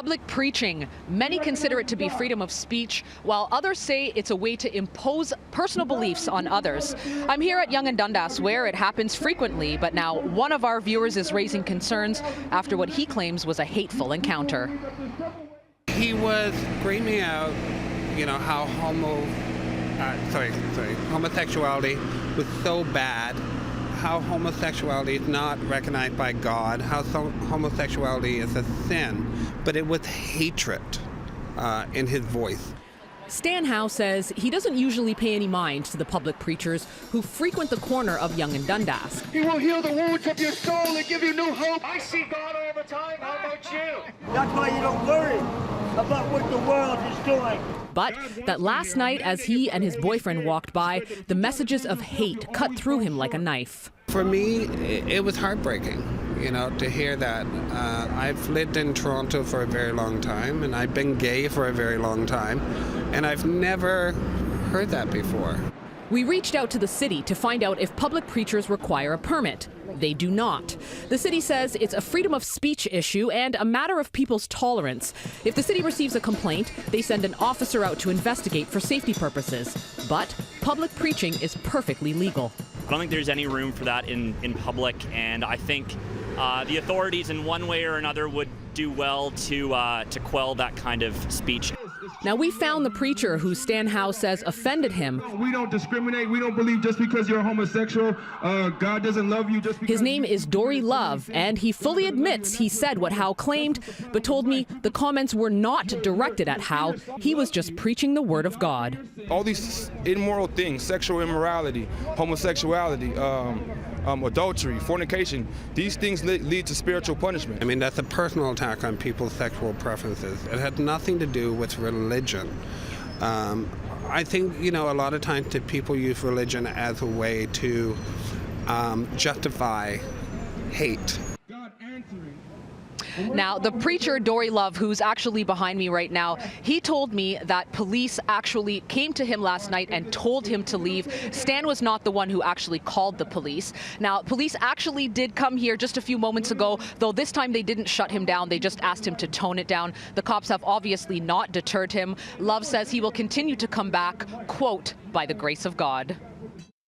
Public preaching. Many consider it to be freedom of speech, while others say it's a way to impose personal beliefs on others. I'm here at Yonge and Dundas, where it happens frequently, but now one of our viewers is raising concerns after what he claims was a hateful encounter. He was screaming out, you know, how homosexuality was so bad, how homosexuality is not recognized by God, how homosexuality is a sin, but it was hatred in his voice. Stan Howe says he doesn't usually pay any mind to the public preachers who frequent the corner of Yonge and Dundas. He will heal the wounds of your soul and give you new hope. I see God all the time. How about you? That's why you don't worry about what the world is doing. But that last night, as he and his boyfriend walked by, the messages of hate cut through him like a knife. For me, it was heartbreaking, you know, to hear that. I've lived in Toronto for a very long time, and I've been gay for a very long time, and I've never heard that before. We reached out to the city to find out if public preachers require a permit. They do not. The city says it's a freedom of speech issue and a matter of people's tolerance. If the city receives a complaint, they send an officer out to investigate for safety purposes. But public preaching is perfectly legal. I don't think there's any room for that in public, and I think the authorities in one way or another would do well to quell that kind of speech. Now, we found the preacher who Stan Howe says offended him. We don't discriminate. We don't believe just because you're homosexual, God doesn't love you just because... His name is Dory Love, and he fully admits he said what Howe claimed, but told me the comments were not directed at Howe. He was just preaching the word of God. All these immoral things, sexual immorality, homosexuality, adultery, fornication, these things lead to spiritual punishment. I mean, that's a personal attack on people's sexual preferences. It had nothing to do with religion. I think, you know, a lot of times people use religion as a way to justify hate. Now, the preacher, Dory Love, who's actually behind me right now, he told me that police actually came to him last night and told him to leave. Stan was not the one who actually called the police. Now, police actually did come here just a few moments ago, though this time they didn't shut him down. They just asked him to tone it down. The cops have obviously not deterred him. Love says he will continue to come back, quote, by the grace of God.